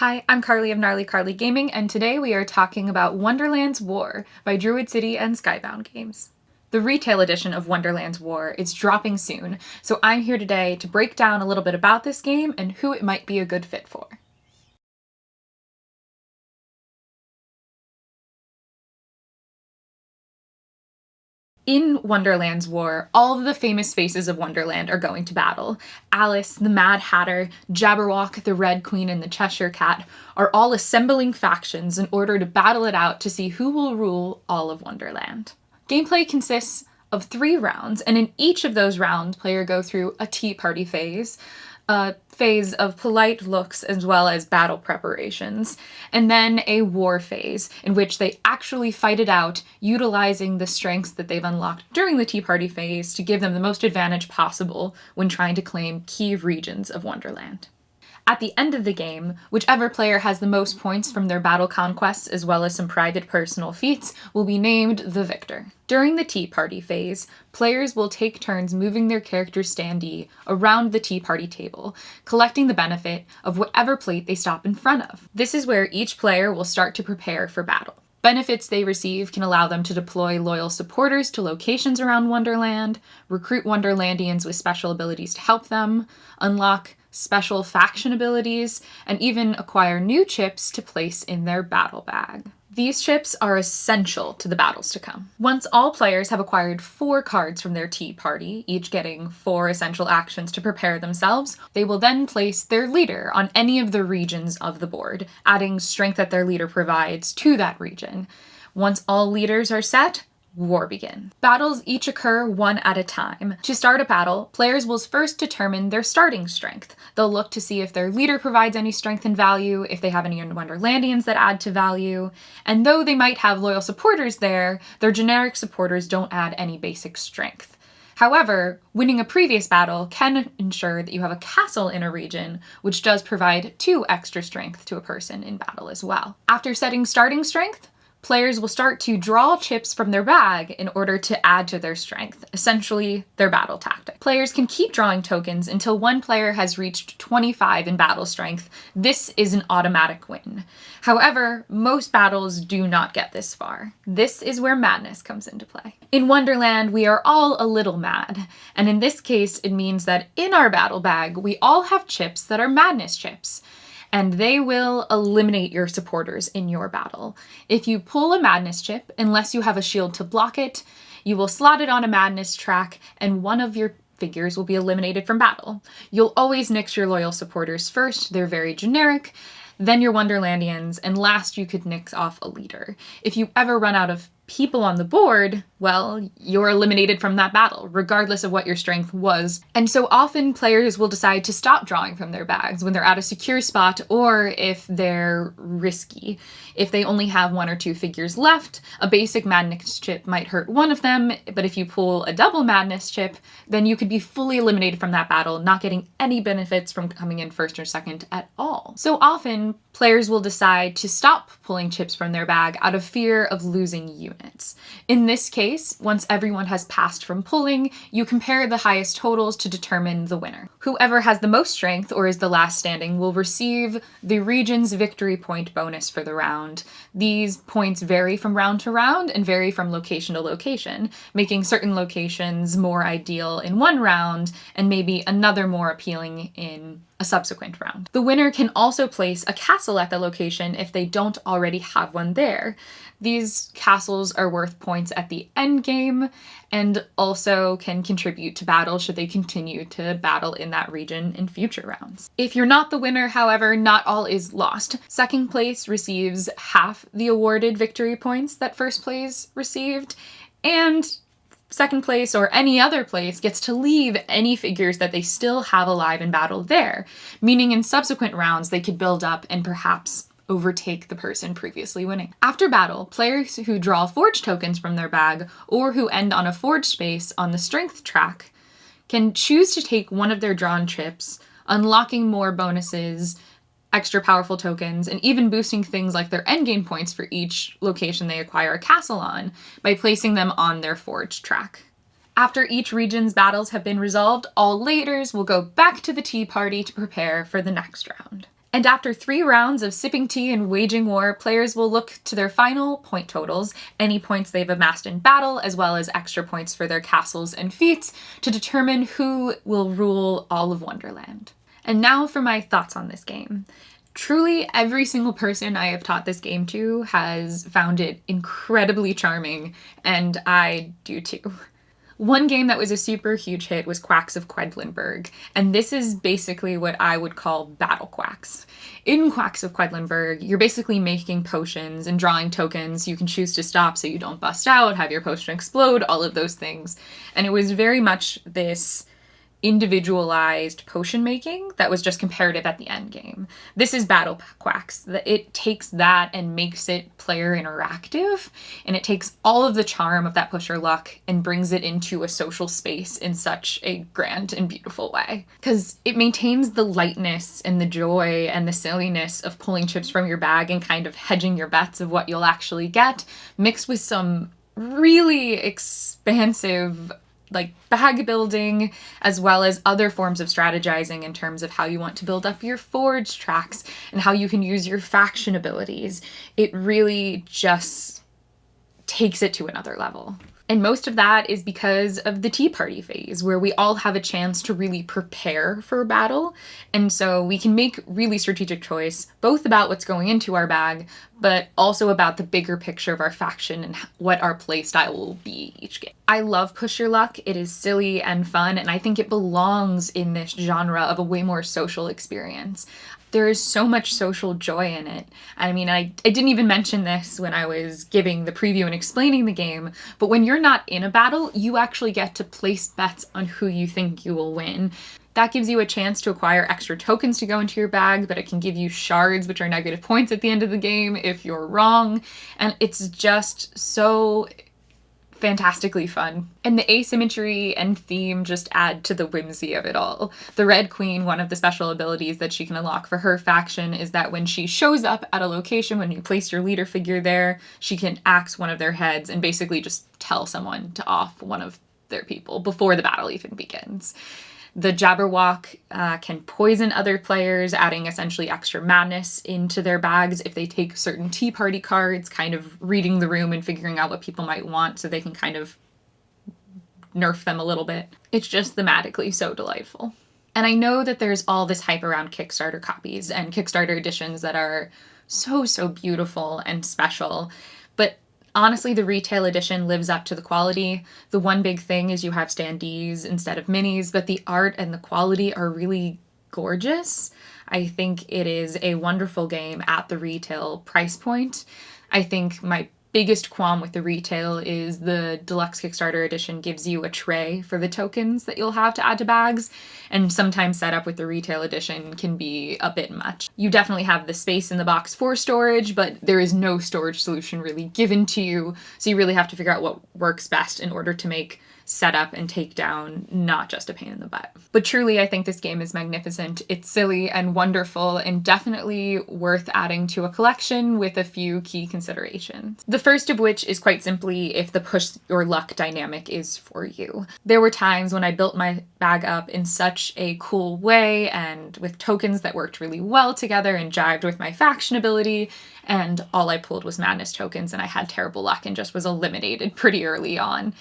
Hi, I'm Carly of Gnarly Carly Gaming, and today we are talking about Wonderland's War by Druid City and Skybound Games. The retail edition of Wonderland's War is dropping soon, so I'm here today to break down a little bit about this game and who it might be a good fit for. In Wonderland's War, all of the famous faces of Wonderland are going to battle. Alice, the Mad Hatter, Jabberwock, the Red Queen, and the Cheshire Cat are all assembling factions in order to battle it out to see who will rule all of Wonderland. Gameplay consists of 3 rounds, and in each of those rounds, players go through a tea party phase, a phase of polite looks as well as battle preparations, and then a war phase in which they actually fight it out, utilizing the strengths that they've unlocked during the Tea Party phase to give them the most advantage possible when trying to claim key regions of Wonderland. At the end of the game, whichever player has the most points from their battle conquests as well as some private personal feats will be named the victor. During the Tea Party phase, players will take turns moving their character's standee around the Tea Party table, collecting the benefit of whatever plate they stop in front of. This is where each player will start to prepare for battle. Benefits they receive can allow them to deploy loyal supporters to locations around Wonderland, recruit Wonderlandians with special abilities to help them, unlock special faction abilities, and even acquire new chips to place in their battle bag. These chips are essential to the battles to come. Once all players have acquired 4 cards from their Tea Party, each getting 4 essential actions to prepare themselves, they will then place their leader on any of the regions of the board, adding strength that their leader provides to that region. Once all leaders are set, war begins. Battles each occur one at a time. To start a battle, players will first determine their starting strength. They'll look to see if their leader provides any strength and value, if they have any Wonderlandians that add to value, and though they might have loyal supporters there, their generic supporters don't add any basic strength. However, winning a previous battle can ensure that you have a castle in a region, which does provide 2 extra strength to a person in battle as well. After setting starting strength, players will start to draw chips from their bag in order to add to their strength, essentially their battle tactic. Players can keep drawing tokens until one player has reached 25 in battle strength. This is an automatic win. However, most battles do not get this far. This is where madness comes into play. In Wonderland, we are all a little mad, and in this case, it means that in our battle bag, we all have chips that are madness chips, and they will eliminate your supporters in your battle. If you pull a madness chip, unless you have a shield to block it, you will slot it on a madness track, and one of your figures will be eliminated from battle. You'll always nix your loyal supporters first, they're very generic, then your Wonderlandians, and last you could nix off a leader. If you ever run out of people on the board, well, you're eliminated from that battle, regardless of what your strength was. And so often players will decide to stop drawing from their bags when they're at a secure spot or if they're risky. If they only have 1 or 2 figures left, a basic madness chip might hurt one of them, but if you pull a double madness chip, then you could be fully eliminated from that battle, not getting any benefits from coming in first or second at all. So often, players will decide to stop pulling chips from their bag out of fear of losing units. In this case, once everyone has passed from pulling, you compare the highest totals to determine the winner. Whoever has the most strength or is the last standing will receive the region's victory point bonus for the round. These points vary from round to round and vary from location to location, making certain locations more ideal in one round and maybe another more appealing in a subsequent round. The winner can also place a castle at the location if they don't already have one there. These castles are worth points at the end game and also can contribute to battle should they continue to battle in that region in future rounds. If you're not the winner, however, not all is lost. Second place receives half the awarded victory points that first place received, and second place or any other place gets to leave any figures that they still have alive in battle there, meaning in subsequent rounds they could build up and perhaps overtake the person previously winning. After battle, players who draw forge tokens from their bag or who end on a forge space on the strength track can choose to take one of their drawn chips, unlocking more bonuses, extra powerful tokens, and even boosting things like their endgame points for each location they acquire a castle on by placing them on their forge track. After each region's battles have been resolved, all leaders will go back to the Tea Party to prepare for the next round. And after 3 rounds of sipping tea and waging war, players will look to their final point totals, any points they've amassed in battle, as well as extra points for their castles and feats, to determine who will rule all of Wonderland. And now for my thoughts on this game. Truly, every single person I have taught this game to has found it incredibly charming, and I do too. One game that was a super huge hit was Quacks of Quedlinburg, and this is basically what I would call battle quacks. In Quacks of Quedlinburg, you're basically making potions and drawing tokens. You can choose to stop so you don't bust out, have your potion explode, all of those things. And it was very much this individualized potion making that was just comparative at the end game. This is Battle Quacks. It takes that and makes it player interactive, and it takes all of the charm of that push your luck and brings it into a social space in such a grand and beautiful way. Because it maintains the lightness and the joy and the silliness of pulling chips from your bag and kind of hedging your bets of what you'll actually get, mixed with some really expansive bag building, as well as other forms of strategizing in terms of how you want to build up your forge tracks and how you can use your faction abilities. It really just takes it to another level. And most of that is because of the tea party phase, where we all have a chance to really prepare for a battle. And so we can make really strategic choice, both about what's going into our bag, but also about the bigger picture of our faction and what our playstyle will be each game. I love Push Your Luck. It is silly and fun, and I think it belongs in this genre of a way more social experience. There is so much social joy in it. I mean, I didn't even mention this when I was giving the preview and explaining the game, but when you're not in a battle, you actually get to place bets on who you think you will win. That gives you a chance to acquire extra tokens to go into your bag, but it can give you shards, which are negative points at the end of the game if you're wrong. And it's just so fantastically fun. And the asymmetry and theme just add to the whimsy of it all. The Red Queen, one of the special abilities that she can unlock for her faction is that when she shows up at a location, when you place your leader figure there, she can axe one of their heads and basically just tell someone to off one of their people before the battle even begins. The Jabberwock can poison other players, adding essentially extra madness into their bags if they take certain tea party cards, kind of reading the room and figuring out what people might want so they can kind of nerf them a little bit. It's just thematically so delightful. And I know that there's all this hype around Kickstarter copies and Kickstarter editions that are so, so beautiful and special, but honestly, the retail edition lives up to the quality. The one big thing is you have standees instead of minis, but the art and the quality are really gorgeous. I think it is a wonderful game at the retail price point. I think my biggest qualm with the retail is the deluxe Kickstarter edition gives you a tray for the tokens that you'll have to add to bags, and sometimes setup with the retail edition can be a bit much. You definitely have the space in the box for storage, but there is no storage solution really given to you, so you really have to figure out what works best in order to make setup and takedown not just a pain in the butt. But truly, I think this game is magnificent. It's silly and wonderful and definitely worth adding to a collection with a few key considerations. The first of which is quite simply if the push your luck dynamic is for you. There were times when I built my bag up in such a cool way and with tokens that worked really well together and jived with my faction ability, and all I pulled was madness tokens and I had terrible luck and just was eliminated pretty early on.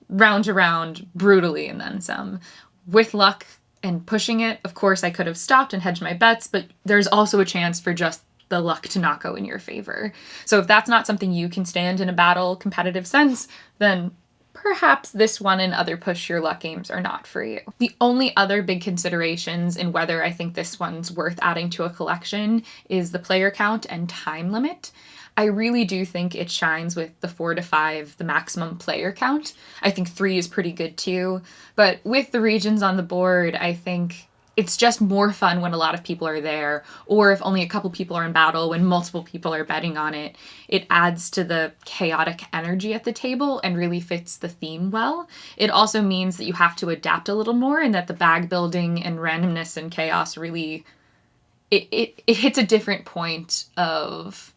Round to round, brutally, and then some. With luck and pushing it, of course, I could have stopped and hedged my bets, but there's also a chance for just the luck to not go in your favor. So if that's not something you can stand in a battle competitive sense, then perhaps this one and other push your luck games are not for you. The only other big considerations in whether I think this one's worth adding to a collection is the player count and time limit. I really do think it shines with the 4 to 5, the maximum player count. I think 3 is pretty good too. But with the regions on the board, I think it's just more fun when a lot of people are there, or if only a couple people are in battle, when multiple people are betting on it. It adds to the chaotic energy at the table and really fits the theme well. It also means that you have to adapt a little more and that the bag building and randomness and chaos really, it hits a different point of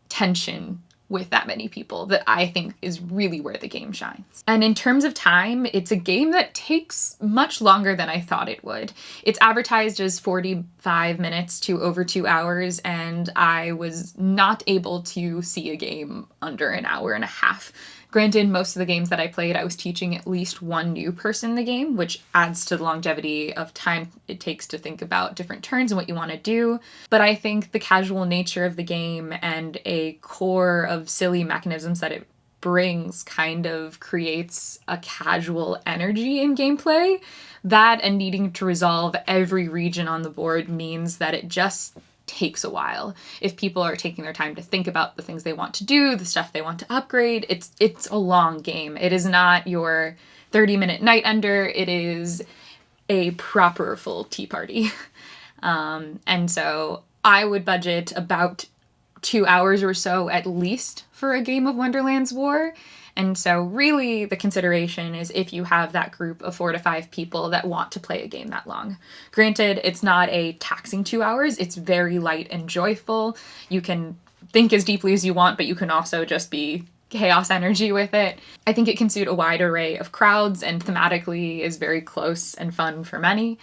tension with that many people that I think is really where the game shines. And in terms of time, it's a game that takes much longer than I thought it would. It's advertised as 45 minutes to over 2 hours, and I was not able to see a game under an hour and a half. Granted, most of the games that I played, I was teaching at least one new person the game, which adds to the longevity of time it takes to think about different turns and what you want to do. But I think the casual nature of the game and a core of silly mechanisms that it brings kind of creates a casual energy in gameplay. That and needing to resolve every region on the board means that it just takes a while. If people are taking their time to think about the things they want to do, the stuff they want to upgrade, it's a long game. It is not your 30-minute night under. It is a proper full tea party. And so I would budget about 2 hours or so at least for a game of Wonderland's War. And so really the consideration is if you have that group of 4 to 5 people that want to play a game that long. Granted, it's not a taxing 2 hours. It's very light and joyful. You can think as deeply as you want, but you can also just be chaos energy with it. I think it can suit a wide array of crowds and thematically is very close and fun for many.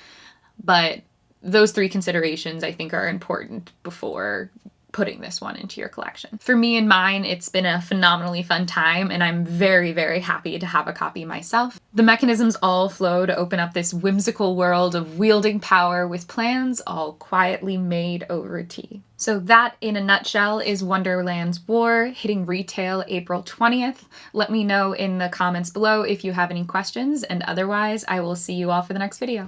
But those 3 considerations I think are important before putting this one into your collection. For me and mine, it's been a phenomenally fun time, and I'm very, very happy to have a copy myself. The mechanisms all flow to open up this whimsical world of wielding power with plans all quietly made over tea. So that, in a nutshell, is Wonderland's War, hitting retail April 20th. Let me know in the comments below if you have any questions, and otherwise, I will see you all for the next video.